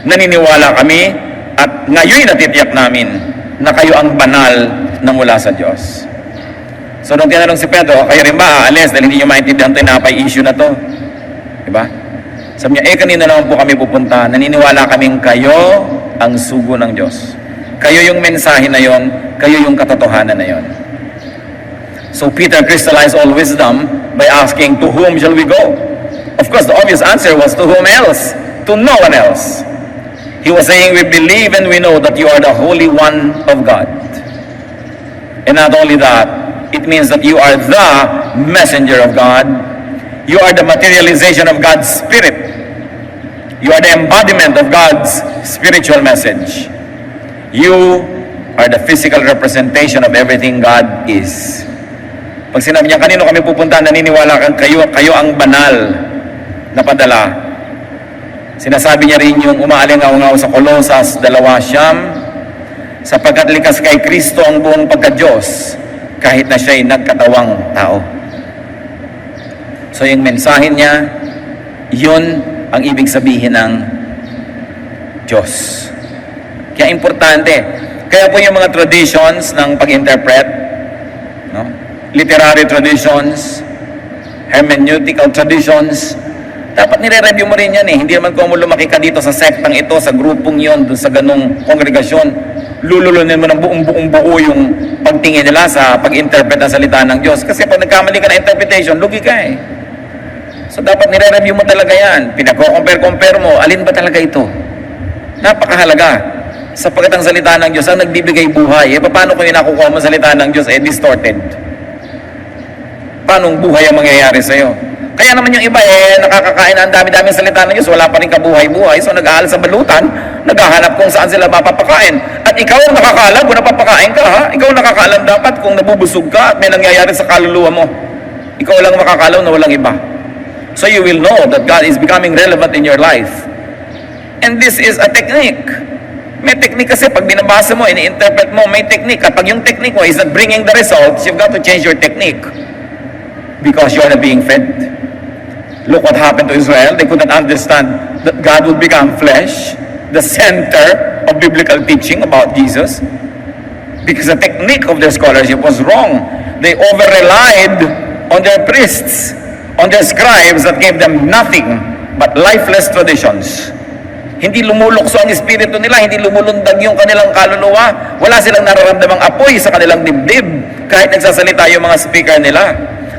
Naniniwala kami at ngayon natitiyak namin na kayo ang banal na mula sa Diyos. So nung tinanong si Pedro, kayo rin ba aalis dahil hindi nyo maintindihan tinapay issue na to? Diba? Sabi niya, kanina naman po kami pupunta. Naniniwala kaming kayo ang sugo ng Diyos. Kayo yung mensahe na yon, kayo yung katotohanan na yon. So Peter crystallized all wisdom by asking, to whom shall we go? Of course, the obvious answer was to whom else? To no one else. He was saying, we believe and we know that you are the Holy One of God. And not only that, it means that you are the messenger of God. You are the materialization of God's Spirit. You are the embodiment of God's spiritual message. You are the physical representation of everything God is. Pag sinabi niya, kanino kami pupunta, naniniwala kayo ang banal na padala. Sinasabi niya rin yung umaalingaw-ngaw sa Colosas 2:9, sapagkat likas kay Kristo ang buong pagka-Diyos, kahit na siya'y nagkatawang tao. So yung mensahe niya, yun ang ibig sabihin ng Diyos. Kaya importante. Kaya po yung mga traditions ng pag-interpret, no? Literary traditions, hermeneutical traditions, dapat nire-review mo rin yan eh. Hindi naman kung lumaki ka dito sa sektang ito, sa grupong yon, dun sa ganong kongregasyon, lululunin mo ng buong buo yung pagtingin nila sa pag-interpret ng salita ng Diyos. Kasi pag nagkamali ka na interpretation, lugi ka eh. So dapat nire-review mo talaga yan. Pinag-compare mo, alin ba talaga ito? Napakahalaga. Sapagkat ang salita ng Diyos ang nagbibigay buhay. Paano kung yung nakukuha mo salita ng Diyos distorted? Paano buhay ang mangyayari sa'yo? Kaya naman yung iba nakakakain na ang dami-daming salita ng Diyos, wala pa rin kabuhay-buhay. So nag-aaral sa balutan, naghahanap kung saan sila mapapakain. At ikaw ang nakakaalam kung napapakain ka, ha? Ikaw ang nakakaalam dapat kung nabubusog ka at may nangyayari sa kaluluwa mo. Ikaw lang makakaalam na walang iba. So you will know that God is becoming relevant in your life. And this is a technique. May technique kasi pag binabasa mo, ini-interpret mo, may technique. At pag yung technique mo is not bringing the results, you've got to change your technique. Because you are not being fed. Look what happened to Israel. They couldn't understand that God would become flesh. the center of biblical teaching about Jesus, because the technique of their scholarship was wrong. They over-relied on their priests, on their scribes that gave them nothing but lifeless traditions. Hindi lumulukso ang espiritu nila, hindi lumulundag yung kanilang kaluluwa. Wala silang nararamdamang apoy sa kanilang dibdib kahit nagsasalita yung mga speaker nila.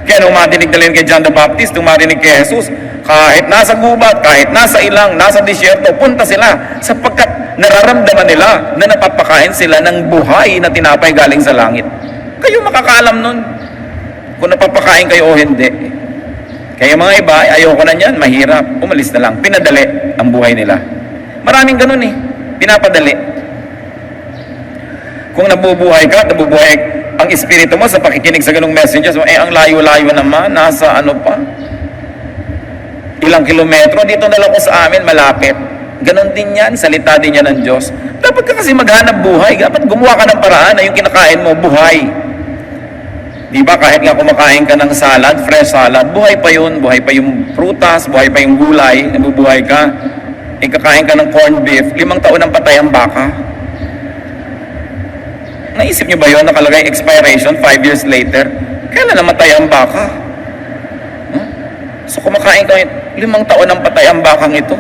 Kaya nung madinig na rin kay John the Baptist, nung marinig kay Jesus, kahit nasa gubat, kahit nasa ilang, nasa disyerto, punta sila sapagkat nararamdaman nila na napapakain sila ng buhay na tinapay galing sa langit. Kayo makakaalam nun kung napapakain kayo o hindi. Kaya mga iba, ayoko na yan, mahirap, umalis na lang, pinadali ang buhay nila. Maraming ganun eh, pinapadali. Kung nabubuhay ka, nabubuhay ang espiritu mo sa pakikinig sa ganung messages, ang layo-layo naman, nasa ano pa, ilang kilometro, dito na lang ko sa amin, malapit. Ganon din yan, salita din yan ng Diyos. Dapat ka kasi maghanap buhay, dapat gumawa ka ng paraan na yung kinakain mo, buhay. Di ba, kahit nga kumakain ka ng salad, fresh salad, buhay pa yun, buhay pa yung prutas, buhay pa yung gulay, nabubuhay ka. Kakain ka ng corned beef, 5 taon ang patay ang baka. Naisip niyo ba yun? Nakalagay expiration 5 years later. Kailan namatay ang baka? So kumakain ka, 5 taon ang patay ang bakang ito.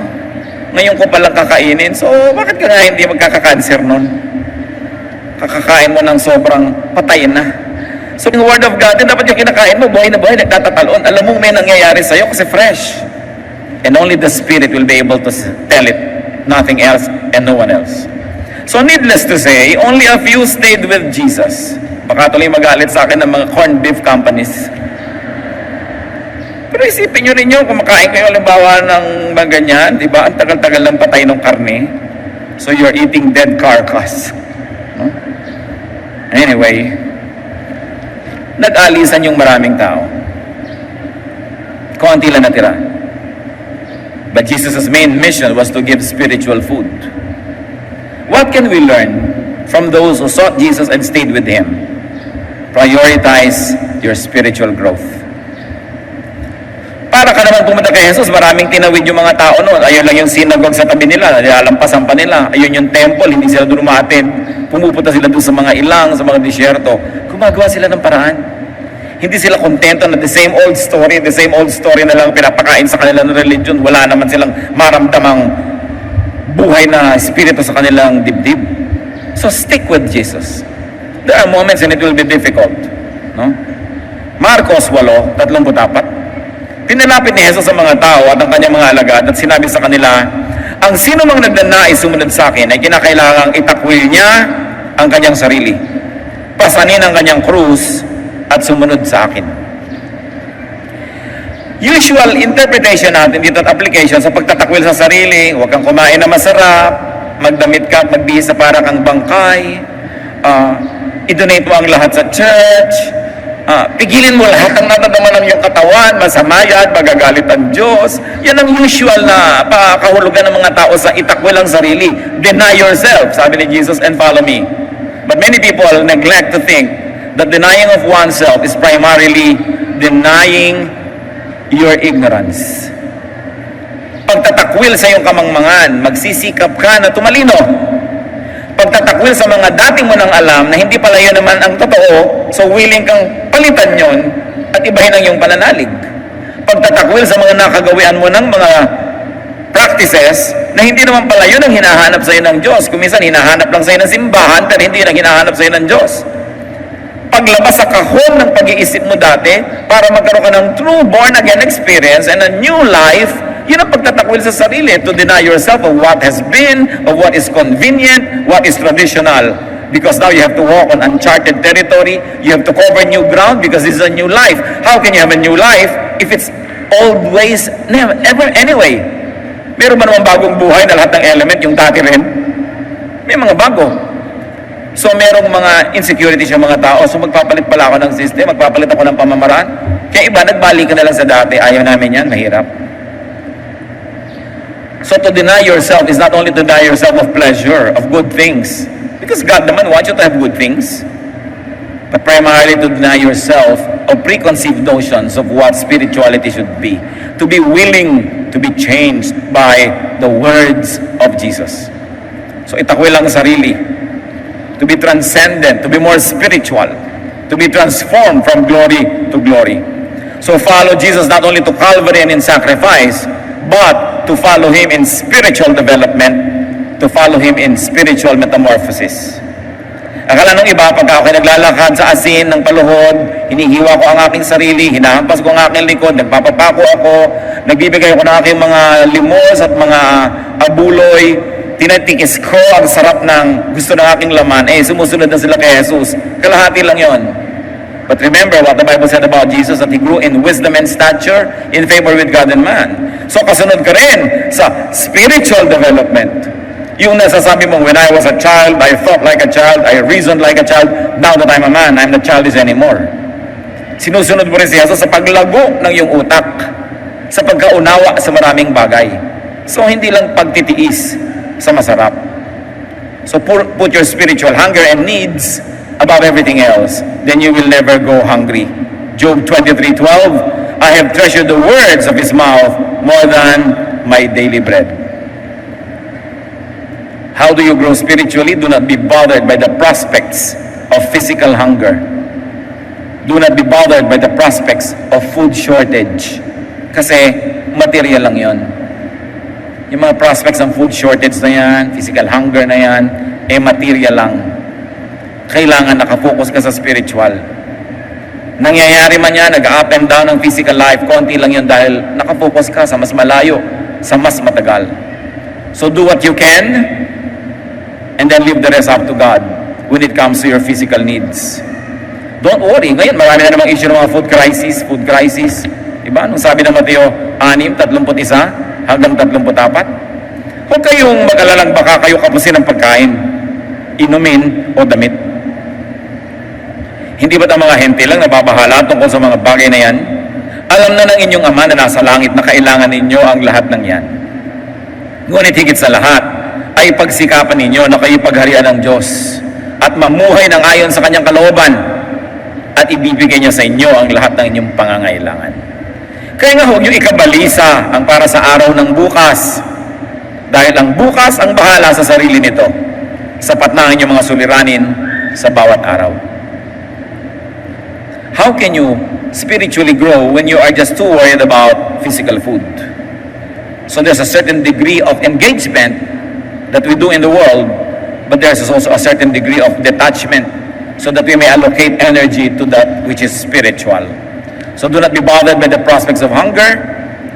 Ngayon ko palang kakainin. So bakit ka nga hindi magkakakanser nun? Kakakain mo ng sobrang patay na. So in the Word of God, dapat yung kinakain mo, buhay na buhay, nagtatatalon. Alam mo may nangyayari sa'yo kasi fresh. And only the Spirit will be able to tell it. Nothing else and no one else. So needless to say, only a few stayed with Jesus. Baka tuloy magalit sa akin ng mga corned beef companies. Pero isipin nyo rin yun, kumakain kayo halimbawa ng mga ganyan, di ba? Ang tagal-tagal ng patay ng karne. So you're eating dead carcass. No? Anyway, nag-alisan yung maraming tao. Kaunti lang natira. But Jesus' main mission was to give spiritual food. What can we learn from those who sought Jesus and stayed with Him? Prioritize your spiritual growth. Para ka naman pumunta kay Jesus, maraming tinawid yung mga tao noon. Ayun lang yung synagogue sa tabi nila, nilalampasan pa nila. Ayun yung temple, hindi sila doon umatin. Pumupunta sila doon sa mga ilang, sa mga disyerto. Gumagawa sila ng paraan. Hindi sila kontento na the same old story na lang pinapakain sa kanilang religion. Wala naman silang maramdamang buhay na espiritu sa kanilang dibdib. So stick with Jesus. There are moments and it will be difficult. No? Marcos 8:34. Pinalapit ni Jesus sa mga tao at ang kanyang mga alagad at sinabi sa kanila, ang sino mang nagnanais sumunod sa akin ay kinakailangang itakwil niya ang kanyang sarili. Pasanin ang kanyang krus at sumunod sa akin. Usual interpretation natin dito at application sa pagtatakwil sa sarili, huwag kang kumain na masarap, magdamit ka at magbihis sa para kang bangkay, i-donate mo ang lahat sa church, pigilin mo lahat ang natadama ng iyong katawan, masama yan, magagalit ang Diyos. Yan ang usual na kahulugan ng mga tao sa itakwil ang sarili. Deny yourself, sabi ni Jesus, and follow me. But many people neglect to think that denying of oneself is primarily denying your ignorance. Pagtatakwil sa iyong kamangmangan, magsisikap ka na tumalino. Pagtatakwil sa mga dati mo nang alam na hindi pala yun naman ang totoo, so willing kang palitan yon at ibahin ang iyong pananalig. Pagtatakwil sa mga nakagawian mo ng mga practices na hindi naman pala yun ang hinahanap sa iyo ng Diyos. Kung minsan hinahanap lang sa iyo ng simbahan pero hindi na hinahanap sa iyo ng Diyos. Paglabas sa kahon ng pag-iisip mo dati para magkaroon ka ng true born-again experience and a new life, yun ang pagtatakwil sa sarili, to deny yourself of what has been, of what is convenient, what is traditional. Because now you have to walk on uncharted territory, you have to cover new ground because this is a new life. How can you have a new life if it's old ways ever anyway? Meron ba naman bagong buhay na lahat ng element yung dati rin? May mga bago. So merong mga insecurities yung mga tao, so magpapalit pala ako ng system, magpapalit ako ng pamamaraan. Kaya iba, nagbalik ka na lang sa dati, ayaw namin yan, mahirap. So to deny yourself is not only to deny yourself of pleasure, of good things, because God naman wants you to have good things, but primarily to deny yourself of preconceived notions of what spirituality should be, to be willing to be changed by the words of Jesus. So itakwil ang sarili. To be transcendent, to be more spiritual, to be transformed from glory to glory. So follow Jesus not only to Calvary and in sacrifice, but to follow Him in spiritual development, to follow Him in spiritual metamorphosis. Akala nung iba, pagka ako'y naglalakad sa asin ng paluhod, hinihiwa ko ang aking sarili, hinahampas ko ang aking likod, nagpapapako ako, nagbibigay ko ng aking mga limos at mga abuloy, tinatikis ko ang sarap ng gusto ng aking laman, sumusunod na sila kay Jesus. Kalahati lang yon. But remember what the Bible said about Jesus, that He grew in wisdom and stature, in favor with God and man. So kasunod ka rin sa spiritual development. Yung nasasabi mong, when I was a child, I thought like a child, I reasoned like a child, now that I'm a man, I'm not childish anymore. Sinusunod mo rin si Jesus sa paglago ng iyong utak, sa pagkaunawa sa maraming bagay. So hindi lang pagtitiis sa masarap. So put your spiritual hunger and needs above everything else, then you will never go hungry. Job 23:12, I have treasured the words of His mouth more than my daily bread. How do you grow spiritually? Do not be bothered by the prospects of physical hunger. Do not be bothered by the prospects of food shortage. Kasi material lang yon. Yung mga prospects ng food shortage na yan, physical hunger na yan, material lang. Kailangan nakafocus ka sa spiritual. Nangyayari man yan, nag-up and down ng physical life, konti lang yun dahil nakafocus ka sa mas malayo, sa mas matagal. So do what you can, and then leave the rest up to God when it comes to your physical needs. Don't worry. Ngayon, marami na namang issue ng mga food crisis. Diba? Nung sabi ng Mateo 6:31 hanggang 34, huwag kayong mag-alalang baka kayo kapusin ng pagkain, inumin o damit. Hindi ba't ang mga hente lang nababahala tungkol sa mga bagay na yan? Alam na ng inyong Ama na nasa langit na kailangan ninyo ang lahat ng yan. Ngunit higit sa lahat, ay pagsikapan ninyo na kayo pagharian ng Diyos at mamuhay ng ayon sa Kanyang kalooban at ibibigay niya sa inyo ang lahat ng inyong pangangailangan. Kaya nga huwag niyo ikabalisa ang para sa araw ng bukas, dahil ang bukas ang bahala sa sarili nito. Sapat na ang inyong mga suliranin sa bawat araw. How can you spiritually grow when you are just too worried about physical food? So there's a certain degree of engagement that we do in the world, but there's also a certain degree of detachment so that we may allocate energy to that which is spiritual. So do not be bothered by the prospects of hunger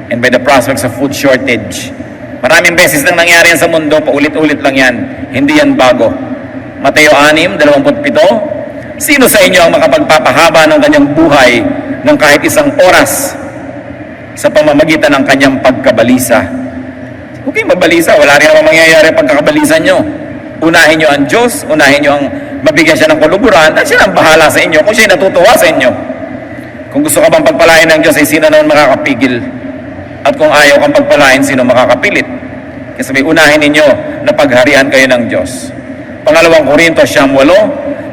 and by the prospects of food shortage. Maraming beses nang nangyari yan sa mundo, paulit-ulit lang yan. Hindi yan bago. Mateo 6:27, sino sa inyo ang makapagpapahaba ng kanyang buhay ng kahit isang oras sa pamamagitan ng kanyang pagkabalisa? Huwag kayong mabalisa. Wala rin naman mangyayari pagkakabalisan nyo. Unahin nyo ang Diyos, unahin nyo ang mabigyan siya ng kuluburan, at siya ang bahala sa inyo kung siya natutuwa sa inyo. Kung gusto ka bang pagpalain ng Diyos, ay sino naman makakapigil? At kung ayaw kang pagpalain, sino makakapilit? Kasi may unahin ninyo na pagharian kayo ng Diyos. Pangalawang Korinto 8,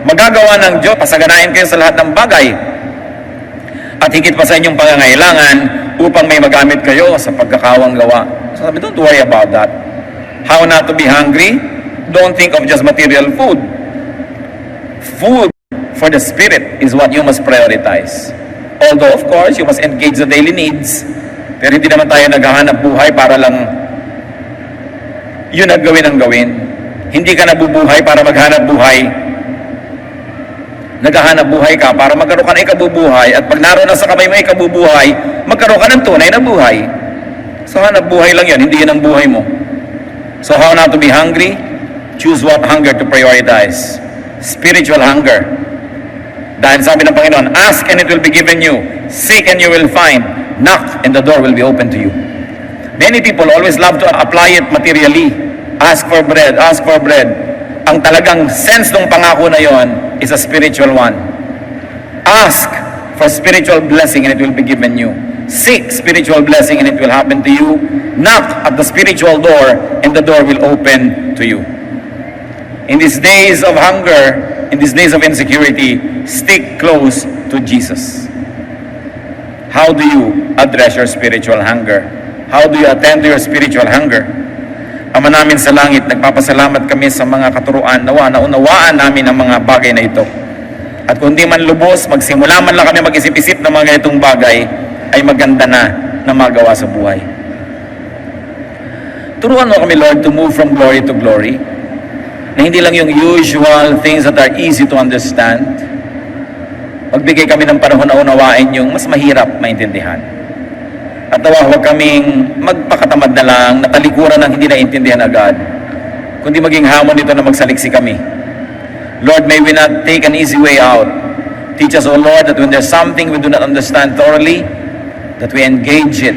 magagawa ng Diyos, pasaganain kayo sa lahat ng bagay, at higit pa sa inyong pangangailangan upang may magamit kayo sa pagkakawang gawa. So sabi, don't worry about that. How not to be hungry? Don't think of just material food. Food for the spirit is what you must prioritize. Although, of course, you must engage the daily needs. Pero hindi naman tayo naghahanap buhay para lang yun ang gawin ang gawin. Hindi ka nabubuhay para maghanap buhay. Naghahanap buhay ka para magkaroon ka ng ikabubuhay, at pag naroon na sa kamay mo ikabubuhay, magkaroon ka ng tunay na buhay. So hanap buhay lang yan, hindi yan ang buhay mo. So how not to be hungry? Choose what hunger to prioritize. Spiritual hunger. Dahil sabi ng Panginoon, ask and it will be given you. Seek and you will find. Knock and the door will be open to you. Many people always love to apply it materially. Ask for bread, ask for bread. Ang talagang sense ng pangako na yon is a spiritual one. Ask for spiritual blessing and it will be given you. Seek spiritual blessing and it will happen to you. Knock at the spiritual door and the door will open to you. In these days of hunger, in these days of insecurity, stick close to Jesus. How do you address your spiritual hunger? How do you attend to your spiritual hunger? Ama namin sa langit, nagpapasalamat kami sa mga katuruan, nawa naunawaan namin ang mga bagay na ito. At kung di man lubos, magsimula man lang kami mag-isip-isip ng mga ganitong bagay, ay maganda na magawa sa buhay. Turuan mo kami, Lord, to move from glory to glory, na hindi lang yung usual things that are easy to understand. Magbigay kami ng panahon na unawain yung mas mahirap maintindihan. At nawa huwag kaming magpakatamad na lang, natalikuran ng hindi naintindihan agad, kundi maging hamon ito na magsaliksi kami. Lord, may we not take an easy way out. Teach us, O Lord, that when there's something we do not understand thoroughly, that we engage it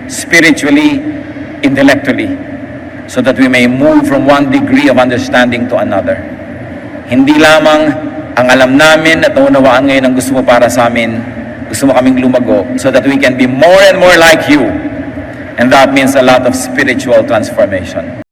spiritually, intellectually, so that we may move from one degree of understanding to another. Hindi lamang ang alam namin at naunawaan ngayon ang gusto mo para sa amin, gusto mo kaming lumago so that we can be more and more like you. And that means a lot of spiritual transformation.